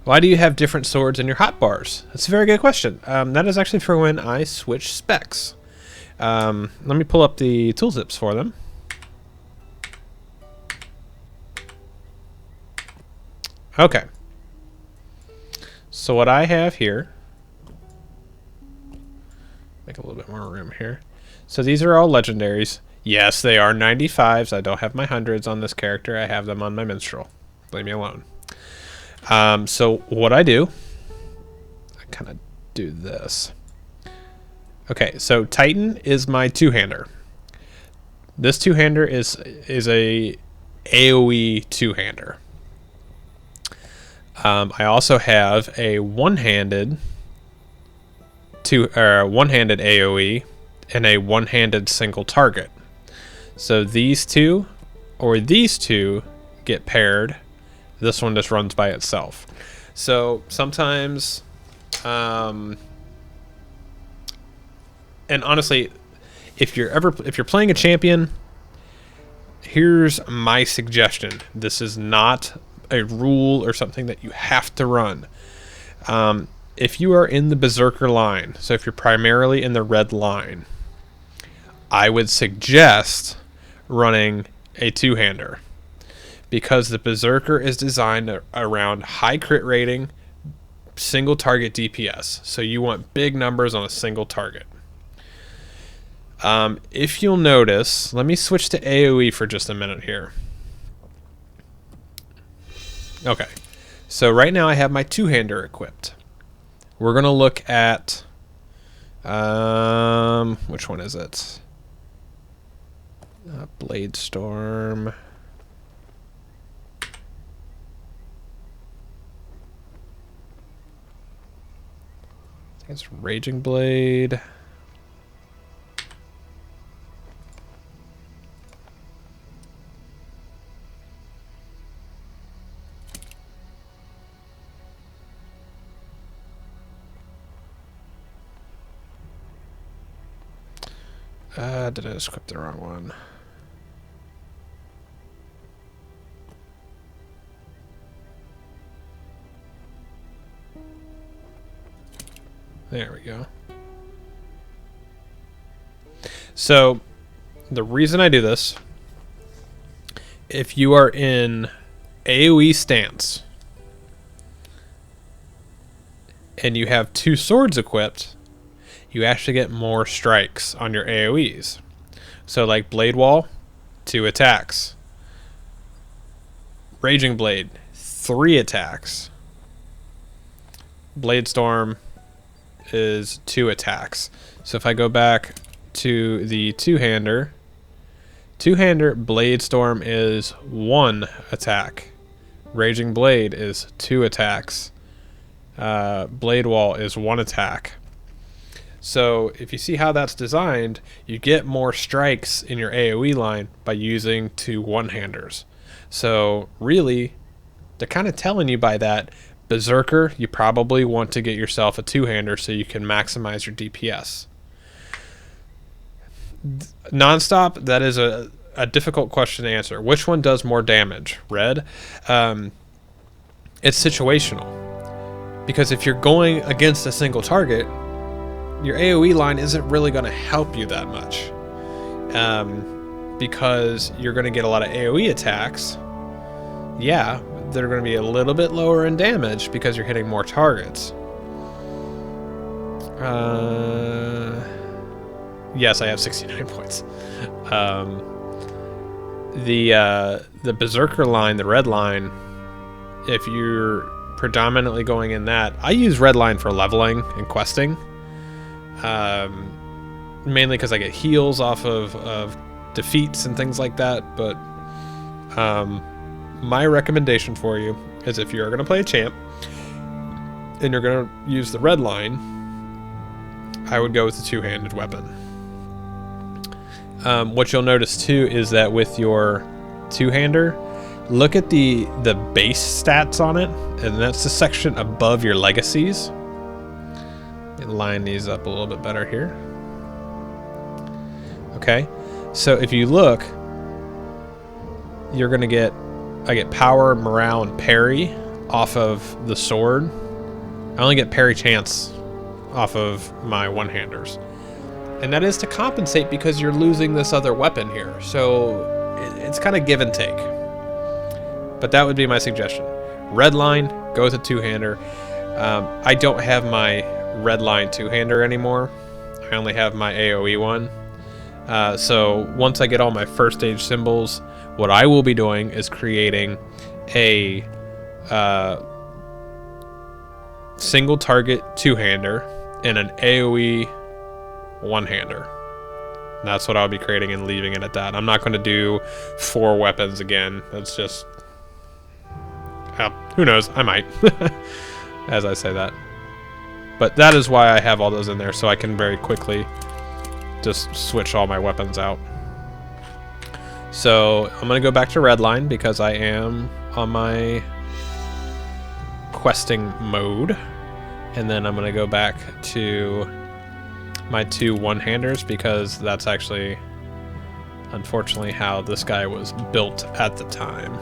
Why do you have different swords in your hotbars? That's a very good question. That is actually for when I switch specs. Let me pull up the tooltips for them. Okay. So what I have here, make a little bit more room here. So these are all legendaries. Yes, they are 95s. I don't have my 100s on this character. I have them on my minstrel. Leave me alone. So what I do, I kind of do this. Okay, so Titan is my two-hander. This two-hander is a AoE two-hander. I also have a one-handed AoE and a one-handed single target. So these two or these two get paired. This one just runs by itself. So sometimes, and honestly, if you're playing a champion, here's my suggestion. This is not a rule or something that you have to run. If you are in the Berserker line, so if you're primarily in the red line, I would suggest running a two-hander, because the Berserker is designed around high crit rating, single target DPS. So you want big numbers on a single target. If you'll notice, let me switch to AoE for just a minute here. Okay, so right now I have my two-hander equipped. We're going to look at, which one is it? Blade Storm. I think it's Raging Blade. Did I just equip the wrong one? There we go. So, the reason I do this, if you are in AoE stance and you have two swords equipped, you actually get more strikes on your AoEs. So like Blade Wall, 2 attacks. Raging Blade, 3 attacks. Blade Storm is 2 attacks. So if I go back to the two-hander, Blade Storm is 1 attack. Raging Blade is 2 attacks. Blade Wall is 1 attack. So if you see how that's designed, you get more strikes in your AoE line by using 2 one-handers. So really, they're kind of telling you by that, Berserker, you probably want to get yourself a two-hander so you can maximize your DPS. Nonstop, that is a difficult question to answer. Which one does more damage? Red? It's situational. Because if you're going against a single target, your AoE line isn't really going to help you that much. Because you're going to get a lot of AoE attacks. Yeah, they're going to be a little bit lower in damage because you're hitting more targets. Yes, I have 69 points. The Berserker line, the red line, if you're predominantly going in that, I use red line for leveling and questing. Mainly because I get heals off of defeats and things like that, but my recommendation for you is if you're going to play a champ and you're going to use the red line, I would go with the two-handed weapon. What you'll notice too is that with your two-hander, look at the base stats on it, and that's the section above your legacies. Line these up a little bit better here. Okay, so if you look, you're gonna get, I get power, morale, and parry. off of the sword. I only get parry chance off of my one-handers. And that is to compensate because you're losing this other weapon here. So it's kind of give and take. But that would be my suggestion. Red line, go with a two-hander. I don't have my red line two-hander anymore. I only have my AoE one. So once I get all my first stage symbols, what I will be doing is creating a single target two-hander and an AoE one-hander. That's what I'll be creating and leaving it at that. I'm not going to do 4 weapons again. That's just... who knows? I might. As I say that. But that is why I have all those in there, so I can very quickly just switch all my weapons out. So I'm going to go back to Redline because I am on my questing mode. And then I'm going to go back to my 2 one-handers because that's actually, unfortunately, how this guy was built at the time.